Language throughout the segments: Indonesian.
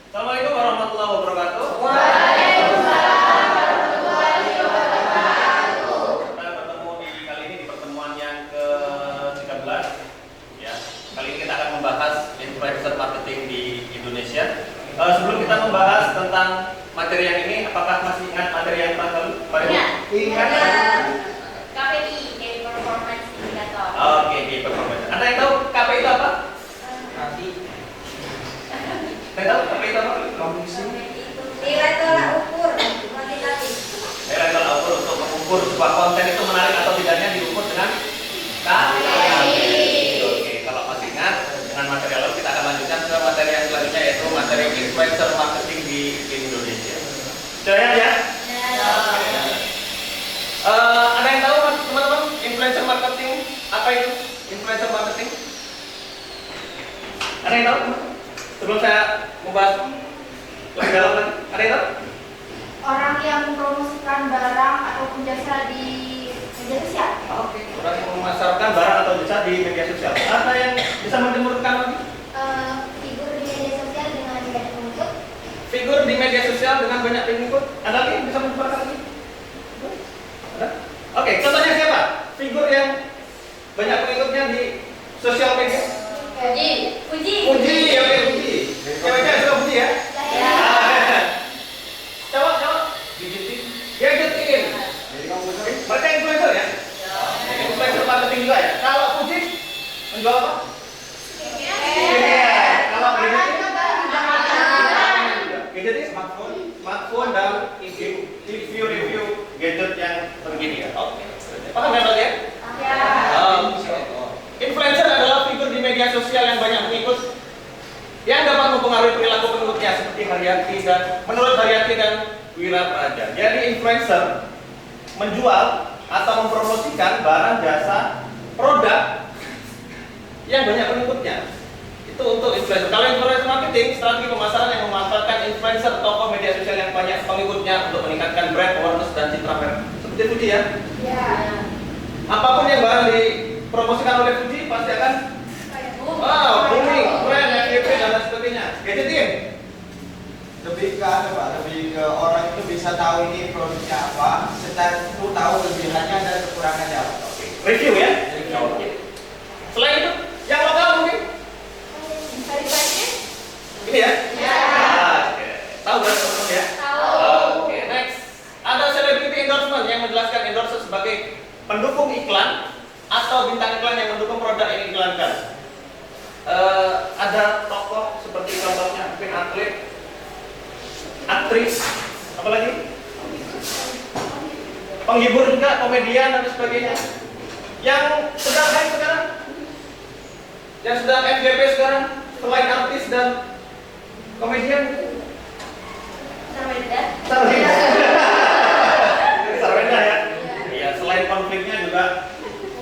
Assalamualaikum warahmatullahi wabarakatuh. Waalaikumsalam warahmatullahi wabarakatuh. Kita bertemu kali ini di pertemuan yang ke-13. Ya, kali ini kita akan membahas influencer marketing di Indonesia. Sebelum kita membahas tentang materi yang ini, apakah masih ingat materi yang terakhir? Ingat. KPI, Key Performance Indicator. Oke, Key Performance. Anda yang tahu KPI itu apa? Saya tahu KPI itu apa? Nilai tolak ukur kuantitatif. Nilai tolak ukur untuk mengukur sebuah konten itu menarik atau tidaknya diukur dengan KPI. Oke, kalau masih ingat dengan materi lalu kita akan lanjutkan ke materi yang selanjutnya yaitu materi influencer marketing di Indonesia. Sudah ya? Ada yang tahu teman-teman influencer marketing apa itu? Influencer marketing? Ada yang tahu? Sebelum saya membahas lebih dalam lagi, ada yang tahu? Orang yang mempromosikan barang ataupun jasa di media sosial. Oke, orang yang memasarkan barang atau jasa di media sosial. Ada yang bisa menjemurkan lagi? Figur di media sosial dengan banyak pengikut. Figur di media sosial dengan banyak pengikut. Ada lagi yang bisa menjemurkan lagi? Ada? Oke, contohnya siapa? Figur yang banyak pengikutnya di sosial media? Puji. Puji, oke Puji. Cewek-cewek suka Puji ya? Ya. Coba. Gadgetin. Mereka influencer ya? Influencer marketing juga ya? Kalau Puji menjual apa? Kalau gadgetin smartphone dan review gadget yang terkini ya. Oke. Paham ya ya? Influencer adalah figur di media sosial yang banyak pengikut yang dapat mempengaruhi perilaku pengikutnya seperti Haryati dan menurut Haryati dan Wira Praja. Jadi influencer menjual atau mempromosikan barang, jasa, produk yang banyak pengikutnya. Itu untuk influencer. Kalau influencer marketing, strategi pemasaran yang memanfaatkan influencer tokoh media sosial yang banyak pengikutnya untuk meningkatkan brand awareness dan citra merek. Seperti Puji ya? Ya. Apapun yang barang dipromosikan oleh Puji pasti akan booming, brand, FYP dan lain sebagainya. Gadgetin. Lebih ke apa Pak? Lebih ke orang itu bisa tahu ini produknya apa, setelah itu tahu kelebihannya dan kekurangannya apa. Review ya? Oke. Selain itu, yang lokal mungkin? Ini ya? Ya. Oke. Tahu kan teman-teman ya? Tahu. Oke, next. Ada celebrity endorsement yang menjelaskan endorser sebagai pendukung iklan atau bintang iklan yang mendukung produk yang diiklankan. Ada tokoh seperti contohnya mungkin atlet, aktris, apalagi penghibur juga, komedian dan sebagainya. Yang sedang hype sekarang, yang sedang FYP sekarang, selain artis dan komedian, Sarwenda ya. Iya, selain konfliknya juga,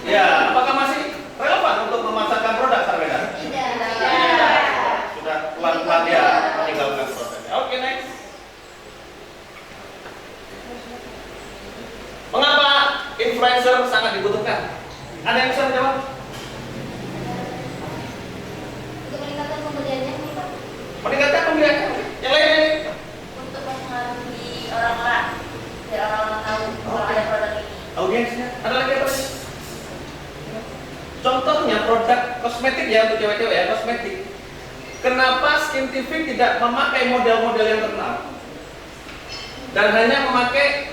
ya apakah masih relevan untuk memasarkan produk Sarwenda? Sudah pelan-pelan dia meninggalkan produknya. Oke, next. Mengapa influencer sangat dibutuhkan? Ada yang bisa menjawab? Untuk meningkatkan pembeliannya, Pak. Meningkatkan pembeliannya. Yang lainnya ini? Untuk mempengaruhi orang-orang, biar orang-orang tahu kalau ada produk ini. Audiensnya. Ada lagi apa lagi? Contohnya produk kosmetik ya untuk cewek-cewek ya, kosmetik. Kenapa Skin TV tidak memakai model-model yang terkenal dan hanya memakai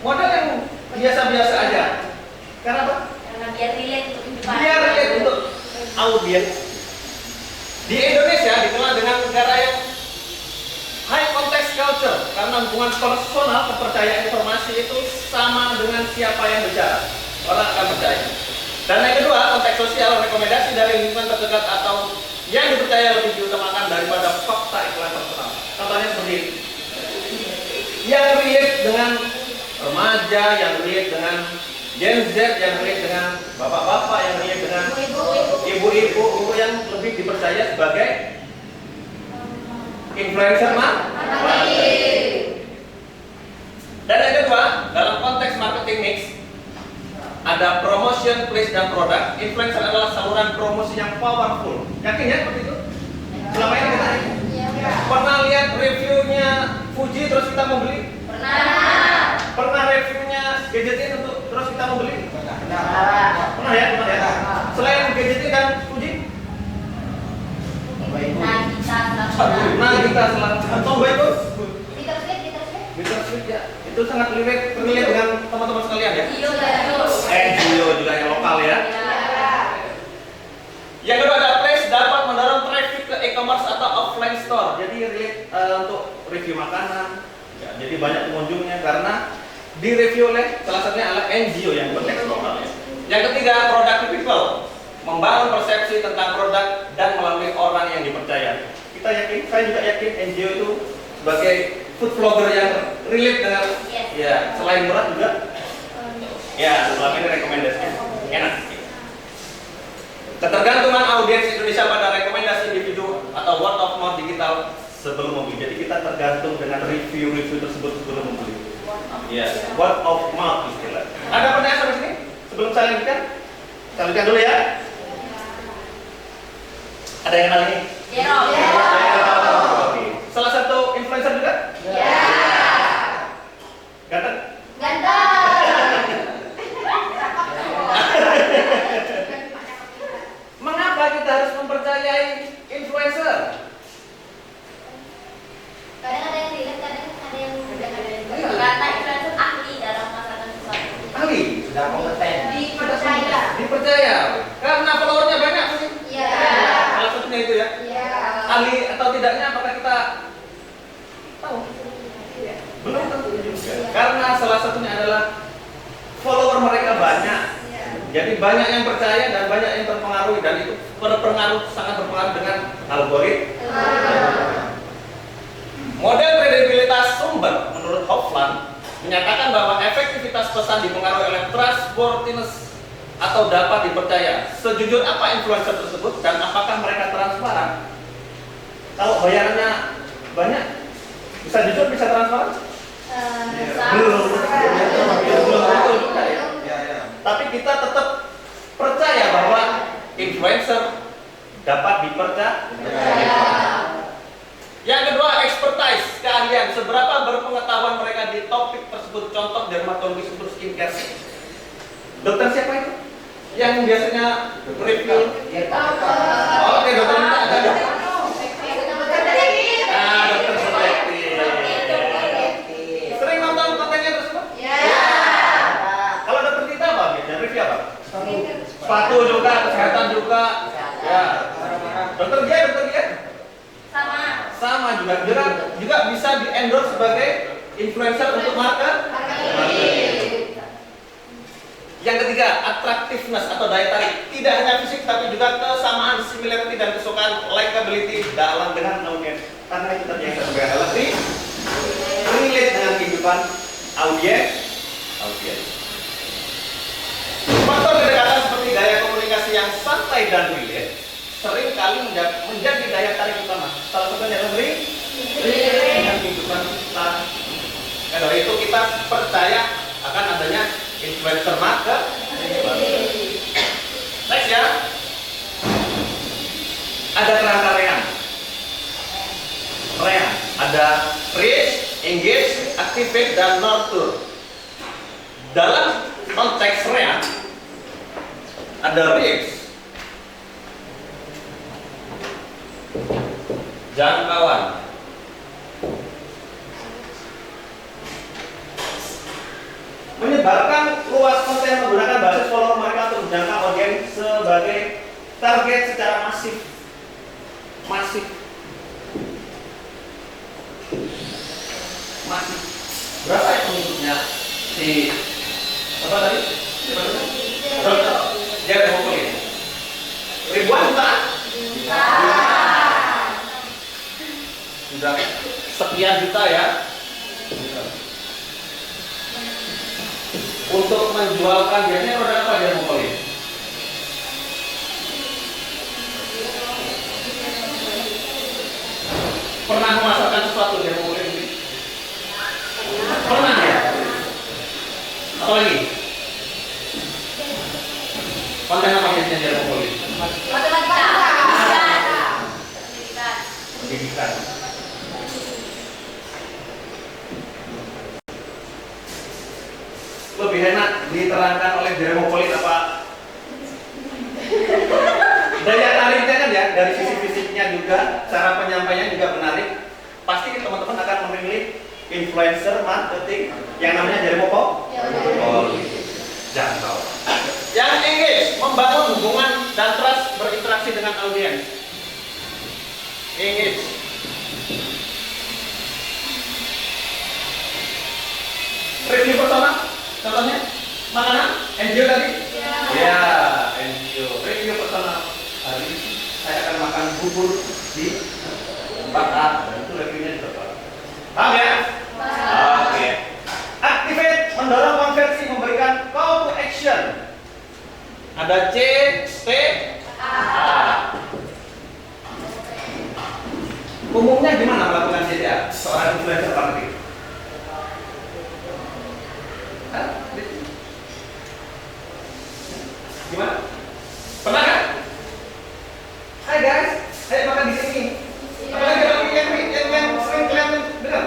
model yang biasa-biasa aja? Karena apa? Karena biar relate untuk kehidupan. Biar relate untuk audiens. Di Indonesia dikenal dengan negara yang high context culture karena hubungan personal, kepercayaan informasi itu sama dengan siapa yang bicara. Orang akan percaya. Dan yang kedua, konteks sosial, rekomendasi dari lingkungan terdekat atau yang dipercaya lebih diutamakan daripada fakta iklan personal. Contohnya seperti ini. Yang relate dengan remaja, yang relate dengan Gen Z, yang relate dengan bapak-bapak, yang relate dengan ibu-ibu yang lebih dipercaya sebagai influencer marketing. Dan yang kedua, dalam konteks marketing mix, ada promotion, place, dan produk. Influencer adalah saluran promosi yang powerful. Yakin ya seperti itu? Selama ini kita pernah Fuji terus kita mau beli? Pernah. Pernah reviewnya gadget ini untuk terus kita mau beli? Pernah. Pernah ya? Pernah ya? Selain gadget ini dan Fuji? Nah kita selalu Tomba itu? Bittersweet ya. Itu sangat relate dengan teman-teman sekalian ya? Gio juga yang lokal ya. Yang kedua ada Place dapat mendorong traffic ke e-commerce atau offline store. Jadi relate untuk review makanan. Ya, jadi banyak pengunjungnya karena direview oleh salah satunya adalah NGO yang berteks lokal ya. Yang ketiga product people, membangun persepsi tentang produk dan melalui orang yang dipercaya. Kita yakin, saya juga yakin NGO itu sebagai food vlogger yang relate dengan ya selain murah juga ya selama ini rekomendasinya enak. Ketergantungan audiens Indonesia pada rekomendasi individu atau word of mouth digital sebelum membeli. Jadi kita tergantung dengan review-review tersebut sebelum membeli. Ya, word of mouth istilah. Ada pertanyaan sampai sini? Sebelum saya lanjutkan? Saya lanjutkan dulu ya. Ada yang hal ini? Oke. Salah satu influencer juga? Ganteng? Mengapa kita harus mempercayai influencer? Kadang ada yang relate, kadang ada yang tidak. Karena influencer ahli dalam masakan sesuatu. Ahli? Sudah kompeten. Dipercaya. Karena followernya banyak mungkin. Iya. Salah satunya itu ya. Iya. Ahli atau tidaknya apakah kita tahu? Belum tentu juga. Karena salah satunya adalah follower mereka banyak. Jadi banyak yang percaya dan banyak yang terpengaruhi dan itu sangat berpengaruh dengan algoritma. Model kredibilitas sumber menurut Hofland menyatakan bahwa efektivitas pesan dipengaruhi oleh trustworthiness atau dapat dipercaya. Sejujur apa influencer tersebut dan apakah mereka transparan? Kalau bayarannya banyak, bisa jujur, bisa transparan? Belum betul juga ya. Tapi kita tetap percaya bahwa influencer dapat dipercaya. Yang kedua, expertise, keahlian. Seberapa berpengetahuan mereka di topik tersebut. Contoh dermatologi untuk skincare. Dokter siapa itu? Yang biasanya review. Oke, dokter Lita ada. Dokter Suletti. Sering nonton kontennya tersebut? Kalau dokter Tita apa biasanya? Review apa? Sepatu juga, kesehatan juga. Ya. Dokter dia sama juga bisa di endorse sebagai influencer untuk market. Yang ketiga, attractiveness atau daya tarik. Tidak hanya fisik tapi juga kesamaan, similarity dan kesukaan, likability dalam dengan audiens. Karena itu tadi yang saya sampaikan lebih relate dengan kehidupan audiens. Faktor kedekatan seperti gaya komunikasi yang santai dan relate sering kali menjadi daya tarik utama. Salah satunya adalah relate dengan kehidupan kita. Karena itu kita percaya akan adanya influencer market. Next ya. Ada kerangka rean. Ada reach, engage, activate, dan nurture. Dalam konteks rean ada reach, jangkauan, menyebarkan luas konten menggunakan basis follower mereka untuk menjangkau audiens sebagai target secara masif. Berapa ya pengikutnya si apa tadi? Dia ngomongin ribuan juta. Sudah sekian juta ya. Untuk menjualkan biasanya produk apa dia ngumpulin? Pernah memasarkan sesuatu dia ngumpulin? Pernah ya? Apa lagi? Konten apa biasanya dia ngumpulin? Pendidikan. lebih enak diterangkan oleh Jeremopolit apa? Daya tariknya kan ya, dari sisi fisiknya juga, cara penyampaiannya juga menarik. Pasti teman-teman akan memilih influencer marketing yang namanya Jeremopolit. Jangkau. Yang engage, membangun hubungan dan trust berinteraksi dengan audiens. Engage. Review persona, contohnya makanan, NGO tadi? Ya, NGO. Review persona. Hari ini saya akan makan bubur di tempat A. Dan itu reviewnya juga bagus. Paham ya? Oke. Activate, mendorong konversi, memberikan call to action. Ada C, T, A. Umumnya gimana melakukan CTA? Seorang influencer marketing. Gimana? Pernah kan? Hai guys, ayo makan di sini. Apalagi yang sering kalian dengar?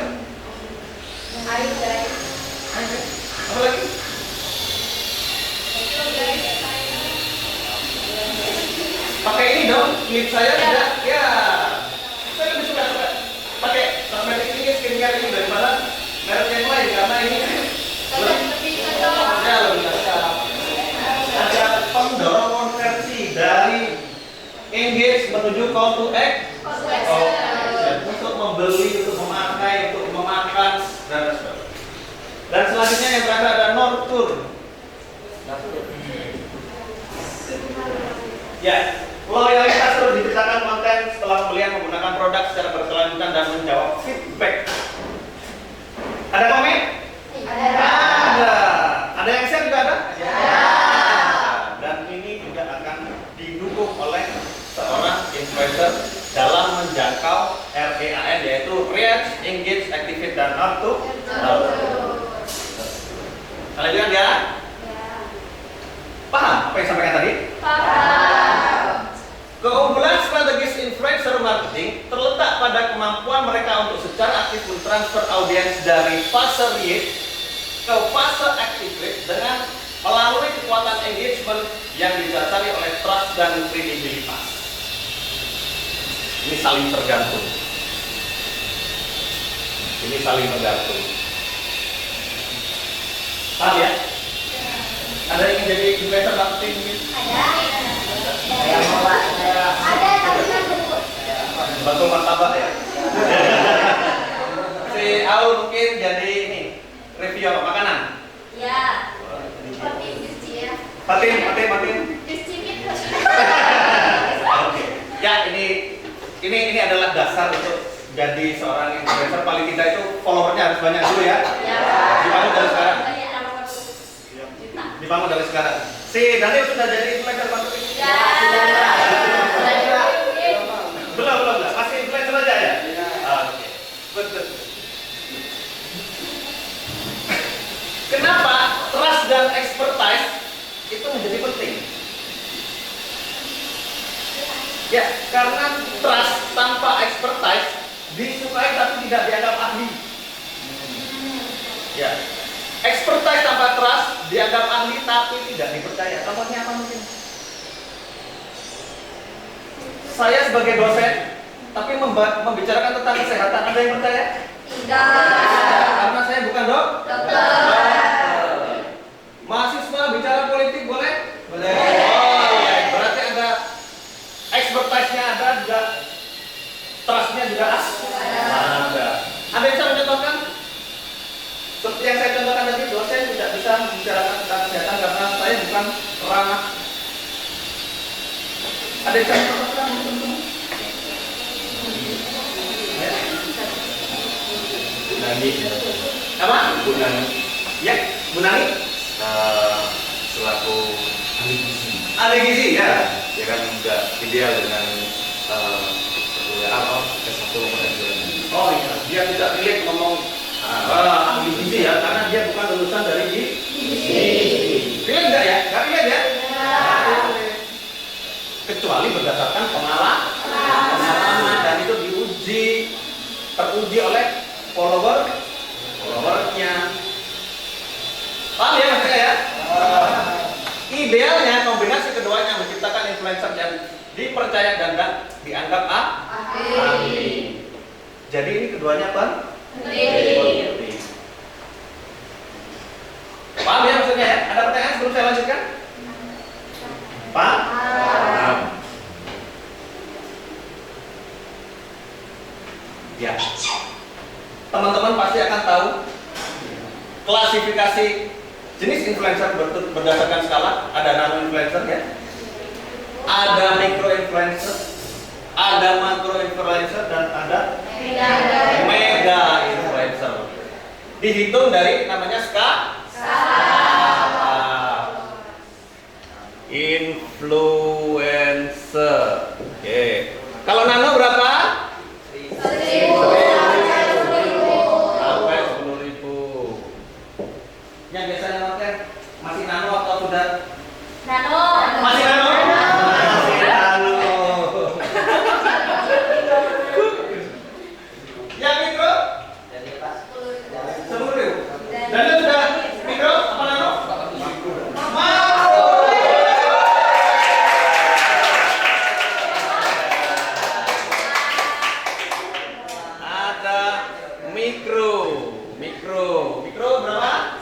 Hai guys. Apa lagi? Pakai ini dong, klip saya tidak, ya. Saya lebih suka pakai kosmetik ini, skincare ini daripada merek yang lain karena ini Lebih cocok. ya lebih cocok. Ada pendorong konversi dari engage menuju call to act. Untuk membeli, untuk memakai, untuk memakan dan sebagainya. Dan selanjutnya yang terakhir ada nurture. Ya, loyalitas terus diciptakan konten setelah pembelian menggunakan produk secara berkelanjutan dan menjawab feedback. Ada komen? Ada. Ada yang share juga ada? Dan ini juga akan didukung oleh seorang influencer dalam menjangkau REAN, yaitu Reach, Engage, Activate, dan Nurture. Kalian juga ya? Paham apa yang sampaikan tadi? Keunggulan strategis influencer marketing terletak pada kemampuan mereka untuk secara aktif mentransfer audiens dari fase reach ke fase activate dengan melalui kekuatan engagement yang didasari oleh trust dan kredibilitas. Ini saling tergantung. Ini saling tergantung. Paham ya? Ada yang ingin jadi influencer marketing? Ada tapi kan Betul martabak ya. Si Aul mungkin jadi ini review apa makanan. ya. Tapi kecil ya. Patin. Kecil. Oke. Ya ini adalah dasar untuk jadi seorang influencer. Paling tidak itu followernya harus banyak dulu ya. Dibangun dari sekarang. Dibangun dari sekarang. Si Daniel sudah jadi influencer marketing. Belum. Masih influencer aja ya? Oke. Betul. Kenapa trust dan expertise itu menjadi penting? Ya, karena trust tanpa expertise disukai tapi tidak dianggap ahli. Ya. Expertise tanpa trust dianggap ahli tapi tidak dipercaya. Contohnya apa mungkin? Saya sebagai dosen, tapi membicarakan tentang kesehatan, ada yang percaya? Tidak. Karena saya bukan Dokter. Mahasiswa bicara politik boleh? Boleh. Berarti ada expertise-nya ada juga, trust-nya juga ada. Ada yang bisa mencontohkan? Seperti yang saya contohkan tadi, dosen tidak bisa membicarakan tentang kesehatan karena saya bukan ranah. Ada yang bisa mencontohkan? Nani, Apa? Bu Nani, Ya, Bu Nani? selaku ahli gizi, Ahli gizi ya. dia kan nggak ideal dengan S1 maupun S2. Oh iya, dia tidak relate ngomong ahli gizi ya, karena dia bukan lulusan dari gizi. Relate enggak ya? Enggak relate ya? Nggak relate. Kecuali berdasarkan pengalaman dan itu teruji oleh followernya. Paham ya maksudnya ya? Idealnya kombinasi keduanya menciptakan influencer yang dipercaya dan dianggap ahli. Jadi ini keduanya apa? Penting. Paham ya maksudnya ya? Ada pertanyaan sebelum saya lanjutkan? Paham? Ya. Teman-teman pasti akan tahu klasifikasi jenis influencer berdasarkan skala. Ada nano influencer ya, ada micro influencer, ada makro influencer, dan ada mega influencer. Dihitung dari namanya skala. Influencer. Oke. Kalau nano berapa? 10.000. Yang biasanya pakai masih nano atau sudah? Nano. Masih nano? Masih nano. Yang mikro? 10.000. Dan itu sudah mikro apa nano? Makro. Ada mikro. Mikro berapa?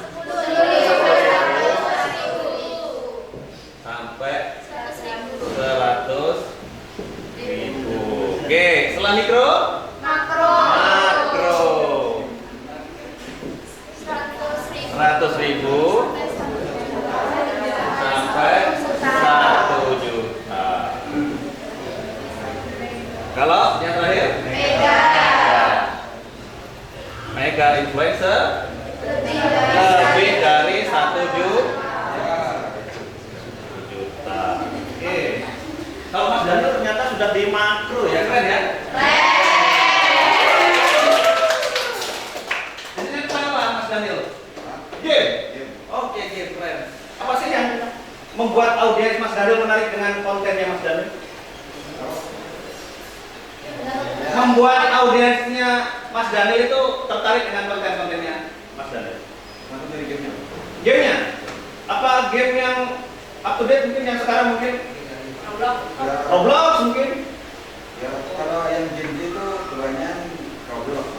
Sampai 100.000. Oke, setelah mikro, Makro. makro 100.000 sampai 1 juta. Kalau yang terakhir, mega influencer lebih dari 1 juta. Oke. Kalau Mas Daniel ternyata sudah di makro ya, keren ya? Jadi itu apa Mas Daniel? Game. Oke, game keren. Apa sih yang membuat audiens Mas Daniel menarik dengan kontennya Mas Daniel? Membuat audiensnya Mas Daniel itu tertarik dengan konten-kontennya Mas Daniel. Gamenya? Apa game yang up to date mungkin yang sekarang mungkin? Roblox mungkin? Ya, kalau yang game itu kebanyakan Roblox.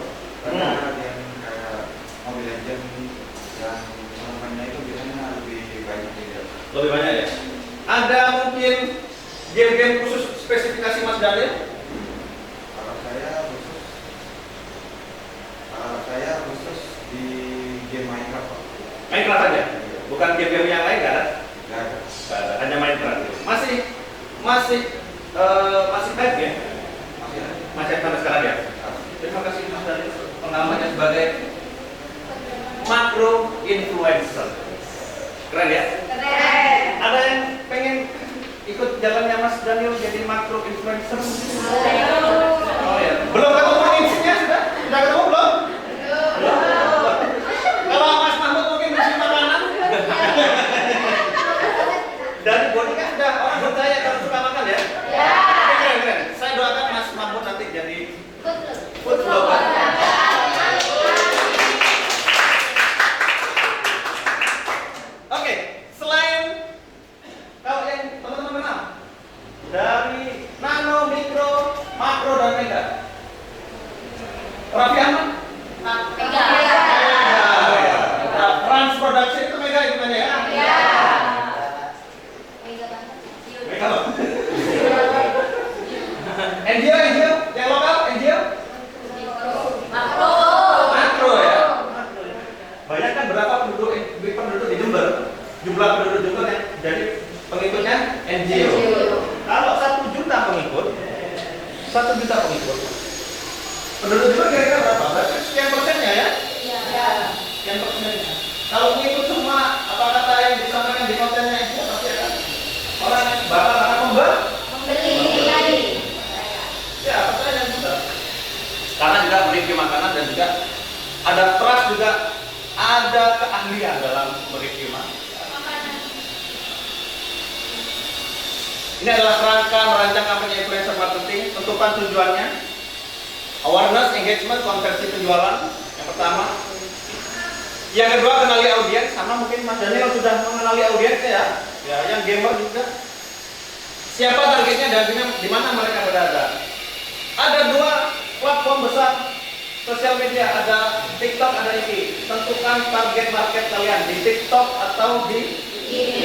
Karena yang kayak Mobile Legends yang namanya itu biasanya lebih banyak juga. Lebih banyak ya? Ada mungkin game-game khusus spesifikasi Mas Daniel? Kalau saya khusus di game Minecraft. Minecraft aja? Bukan game-game yang lain, nggak ada? Nggak ada. Nggak ada, hanya Minecraft. Masih baik ya? Masih sampai sekarang ya? Terima kasih Mas Daniel pengalamannya sebagai makro influencer. Keren ya? Ada yang pengen ikut jalannya Mas Daniel jadi makro influencer? Oh ya. Belum ketemu insinya sudah? Sudah ketemu belum? Belum. Kalau Mas Mahmud mungkin mesti makanan. Dari body kan sudah orang percaya kalau suka makan ya? Ya. Keren. Saya doakan Mas Mahmud nanti jadi food blogger. Oke, selain kalau yang teman-teman kenal dari nano, mikro, makro dan mega. Raffi Ahmad? Mega. Trans Production itu mega hitungannya ya? Mega loh. NGO yang lokal NGO? Makro ya? Banyak kan berapa penduduk di Jember? Jumlah penduduk Jember yang jadi pengikutnya NGO. Kalau 1 juta pengikut, penduduk Jember kira-kira berapa? Berarti sekian persennya ya? Sekian persennya. Kalau mengikut semua apa kata yang disampaikan di kontennya itu pasti akan orang bakal akan membeli. Ya, percaya juga. Karena juga mereview makanan dan juga ada trust, juga ada keahlian dalam mereview makanan. Ini adalah kerangka merancang kampanye influencer marketing. Tentukan tujuannya: awareness, engagement, konversi penjualan. Yang pertama. Yang kedua, kenali audiens, sama mungkin Mas Daniel sudah mengenali audiensnya ya. Ya, yang gamer juga. Siapa targetnya dan di mana mereka berada. Ada dua platform besar sosial media, ada TikTok, ada IG. Tentukan target market kalian di TikTok atau di IG.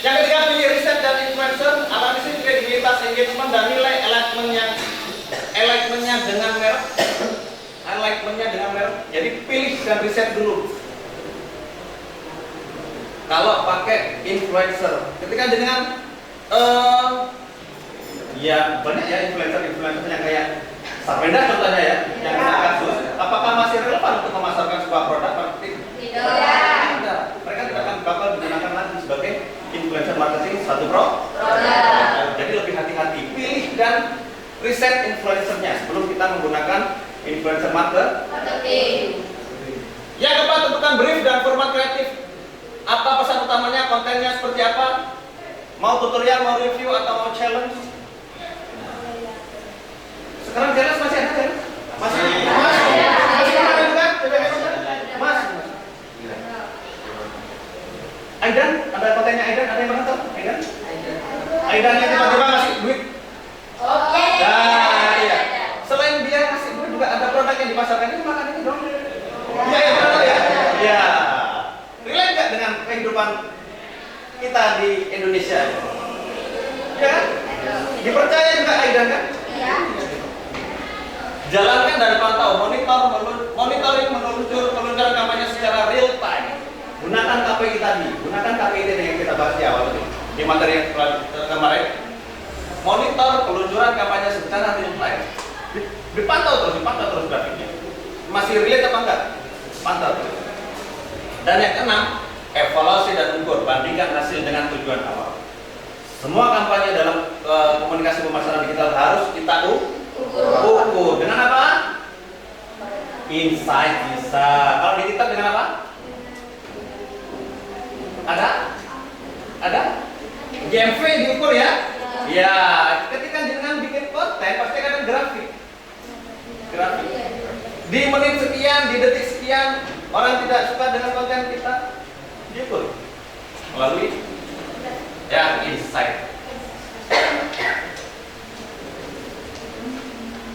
Yang ketiga, pilih riset dan influencer, analisis kredibilitas, engagement, dan nilai alignment-nya dengan merek. Jadi pilih dan riset dulu. Kalau pakai influencer, ketika dengan ya banyak ya influencer yang kayak Sarpenda contohnya ya, yang kena kasus, apakah masih relevan untuk memasarkan sebuah produk marketing? Tidak. Mereka tidak akan bakal digunakan lagi sebagai influencer marketing satu produk. Jadi lebih hati-hati, pilih dan riset influencernya sebelum kita menggunakan influencer marketing. Yang keempat, tentukan brief dan format kreatif. Apa pesan utamanya, kontennya seperti apa? Mau tutorial, mau review, atau mau challenge? Sekarang challenge masih ada challenge? Masih ada juga? Mas? Aidan? Ada kontennya Aidan? Ada yang mana tahu? Aidan yang tiba-tiba ngasih duit? Nah, iya. Selain dia ngasih duit juga ada produk yang dipasarkan, ini makan ini dong. Iya, ya, betul ya? Iya. Relate nggak dengan kehidupan kita di Indonesia? Ya kan? Dipercaya juga Aidan kan? Iya. Jalankan dan pantau, monitoring peluncuran kampanye secara real time. Gunakan KPI tadi, gunakan KPI tadi yang kita bahas di awal tadi, di materi yang kemarin. Monitor peluncuran kampanye secara real time. Dipantau terus grafiknya. Masih relate apa enggak? Pantau terus. Dan yang keenam, evaluasi dan ukur, bandingkan hasil dengan tujuan awal. Semua kampanye dalam komunikasi pemasaran digital harus kita ukur. Dengan apa? Insight bisa. Kalau di TikTok dengan apa? Ada? GMV diukur ya? Ya, ketika jenengan bikin konten pasti ada grafik. Di menit sekian, di detik sekian, orang tidak suka dengan konten kita, diukur melalui ya insight.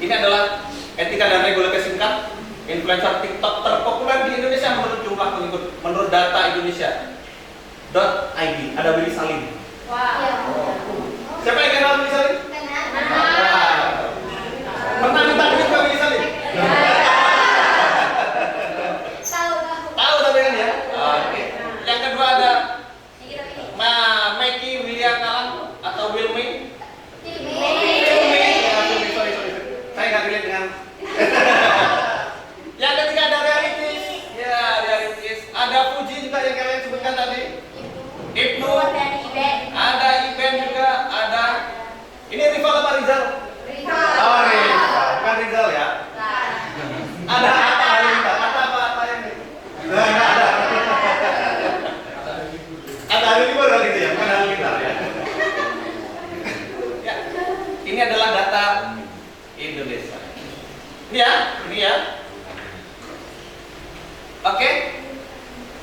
Ini adalah etika dan regulasi singkat influencer TikTok terpopuler di Indonesia menurut jumlah pengikut, menurut data Indonesia.id. Ada Willy Salim. Siapa yang kenal Willy Salim? Pernah minta duit ke Willy Salim? Tahu tapi kan ya? Oke. Yang kedua ada Meki William Kalam atau Wilmy. Sorry. Saya nggak relate dengan. Yang ketiga ada realities. Ya, realities. Ada Fuji juga yang kalian sebutkan tadi. Ibnu. Ada event juga. Ada. Ini rival apa Rizal? Oh, Rizal. Bukan Rizal ya. Ada apa Rizal? Ada apa yang ini? Ada. Ada Halilintar gitu ya, bukan Halilintar ya. Ya. Ini adalah data Indonesia. Ini ya. Oke.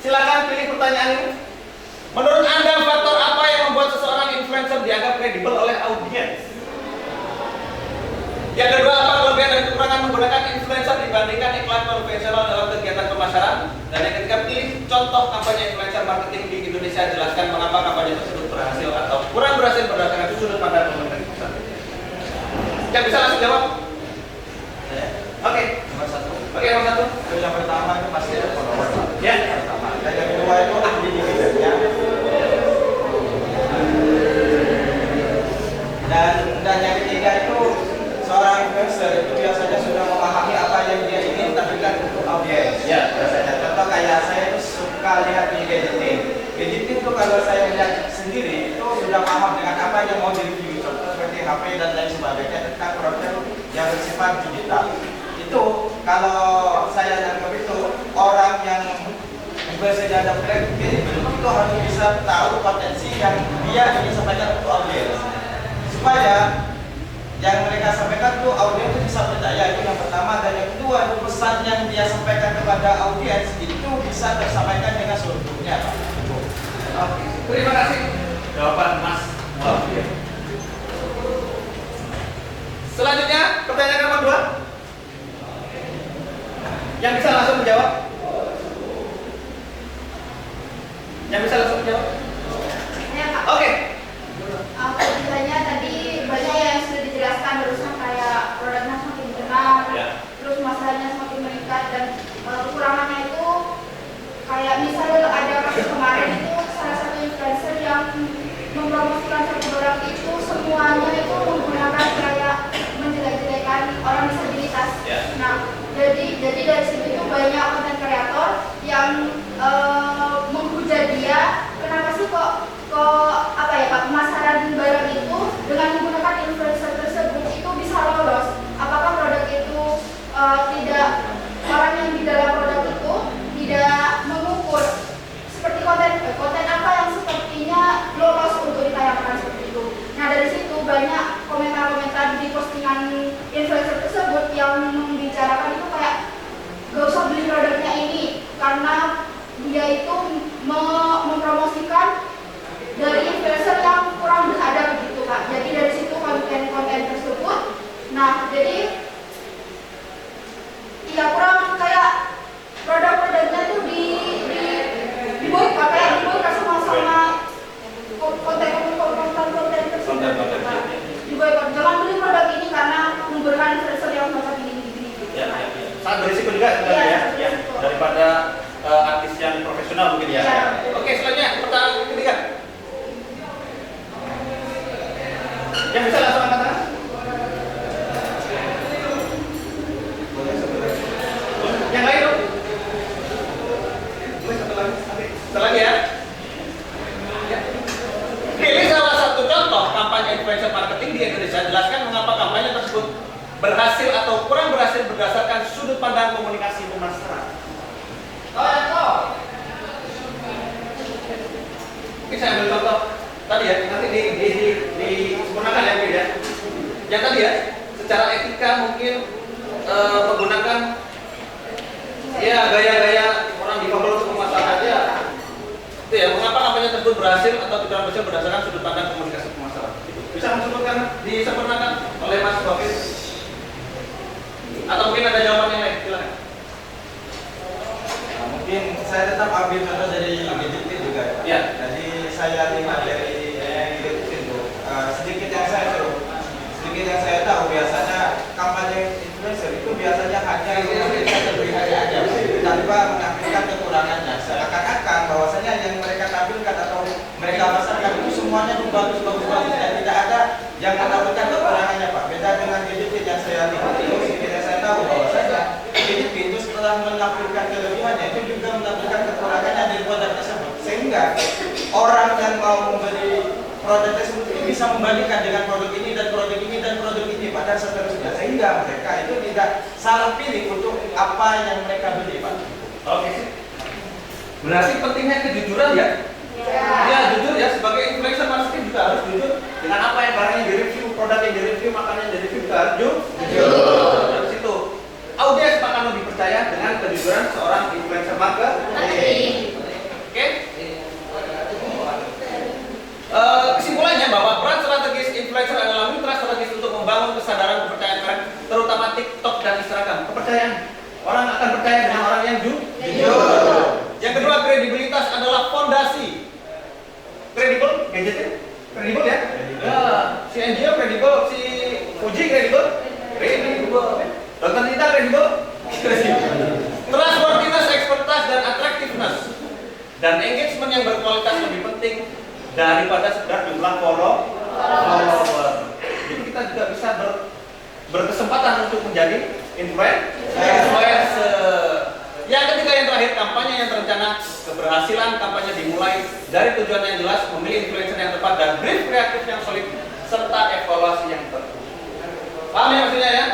Silakan pilih pertanyaan ini. Menurut Anda faktor apa yang membuat seseorang influencer dianggap kredibel oleh audiens? Yang kedua, apa kelebihan dan kekurangan menggunakan influencer dibandingkan iklan konvensional dalam kegiatan pemasaran? Dan yang ketiga, pilih contoh kampanye influencer marketing di Indonesia. Jelaskan mengapa kampanye tersebut berhasil atau kurang berhasil berdasarkan sudut pandang pemerintah pusat. Yang bisa langsung jawab? Oke. Nomor satu. Yang pertama itu pasti ada follower. Ya. Dan yang kedua itu ahli di bidangnya. Dan yang ketiga itu seorang influencer itu biasanya sudah memahami apa yang dia ingin tampilkan untuk audiens. Ya. Biasanya contoh kayak saya itu suka lihat di gadgeting. Gadgeting itu kalau saya lihat sendiri itu sudah paham dengan apa yang mau direview. Contoh seperti HP dan lain sebagainya tentang produk yang bersifat digital. Itu kalau saya nangkep itu orang yang influencer dianggap kredibel itu harus bisa tahu potensi yang dia ingin sampaikan untuk audiens supaya yang mereka sampaikan tuh audiens itu bisa percaya, itu yang pertama. Dan yang kedua, pesan yang dia sampaikan kepada audiens itu bisa tersampaikan dengan seluruhnya, Pak. Oke, terima kasih jawaban Mas Wafir. Selanjutnya pertanyaan nomor 2. Yang bisa langsung menjawab? Yang bisa langsung menjawab? Ya, Kak. Oke. Ketiganya tadi banyak yang sudah dijelaskan barusan, kayak produknya semakin dikenal, Ya. terus masalahnya semakin meningkat, dan kekurangannya itu kayak misalnya ada kasus kemarin itu salah satu influencer yang mempromosikan satu barang itu semuanya itu menggunakan kayak menjelek-jelekan orang disabilitas. Ya. Nah, jadi dari situ itu banyak konten kreator yang menghujat dia, kenapa sih kok apa ya Pak, pemasaran barang itu dengan menggunakan influencer tersebut itu bisa lolos? Apakah produk itu tidak, orang yang di dalam produk itu tidak mengukur seperti konten apa yang sepertinya lolos untuk ditayangkan seperti itu. Nah, dari situ banyak komentar-komentar di postingan influencer tersebut yang membicarakan itu kayak gak usah beli produknya ini karena dia itu mempromosikan dari influencer yang kurang beradab gitu Kak. Jadi dari situ konten-konten tersebut, nah jadi ya kurang kayak produk-produknya itu diboykot, kayak diboykot sama konten-konten tersebut gitu, Kak. Diboykot, jangan beli produk ini karena memberikan influencer yang macam ini. Ya. Sangat berisiko juga sebenarnya ya, daripada artis yang profesional mungkin ya. Ya. Oke, selanjutnya pertanyaan ketiga. Yang bisa langsung angkat tangan? Yang lain dong? Satu lagi ya. Pilih salah satu contoh kampanye influencer marketing di Indonesia. Jelaskan mengapa kampanye tersebut berhasil atau kurang berhasil berdasarkan sudut pandang komunikasi pemasaran. Oke, saya ambil contoh tadi ya, nanti disempurnakan ya beda. Yang tadi ya, secara etika mungkin menggunakan ya gaya-gaya orang difabel untuk memasarkan ya. Itu ya, mengapa kampanye tersebut berhasil atau tidak berhasil berdasarkan sudut pandang komunikasi pemasaran. Bisa disempurnakan oleh Mas Wafir? Atau mungkin ada jawaban yang lain? Silakan. Mungkin saya tetap ambil contoh dari gadget juga. Ya. Jadi saya lihat dari gadget itu sedikit yang saya tahu biasanya kampanye influencer itu biasanya hanya menampilkan kelebihannya aja tanpa menampilkan kekurangannya. Seakan-akan bahwasanya yang mereka tampilkan atau mereka pasarkan itu semuanya bagus dan tidak ada yang menampilkan kekurangannya, Pak. Beda dengan gadget yang saya lihat itu sedikit yang saya tahu bahwasanya gadget itu setelah menampilkan kelebihannya itu juga menampilkan kekurangannya dari produk tersebut, sehingga orang yang mau membeli produk tersebut ini bisa membandingkan dengan produk ini dan produk ini dan produk ini pada seterusnya, sehingga mereka itu tidak salah pilih untuk apa yang mereka beli, Pak. Oke. Berarti pentingnya kejujuran ya. Ya, jujur ya, sebagai influencer marketing juga harus jujur dengan apa yang barang yang direview, produk yang direview, makanan yang direview juga harus jujur. Dari situ audiens akan lebih percaya dengan kejujuran seorang influencer marketing. Oke. Kesimpulannya bahwa peran strategis influencer adalah mitra strategis untuk membangun kesadaran kepercayaan brand, terutama TikTok dan Instagram. Kepercayaan, orang akan percaya dengan orang yang jujur. Yang kedua, kredibilitas adalah fondasi. Kredibel, gadgetnya kredibel ya. Si NGO kredibel, si Fuji kredibel, Dokter Tita kredibel. Trustworthiness, expertise dan attractiveness dan engagement yang berkualitas lebih penting daripada sekedar jumlah follower. Jadi kita juga bisa berkesempatan untuk menjadi influencer. Yang ketiga, yang terakhir, kampanye yang terencana. Keberhasilan kampanye dimulai dari tujuan yang jelas, memilih influencer yang tepat dan brief kreatif yang solid serta evaluasi yang tepat. Paham ya maksudnya ya?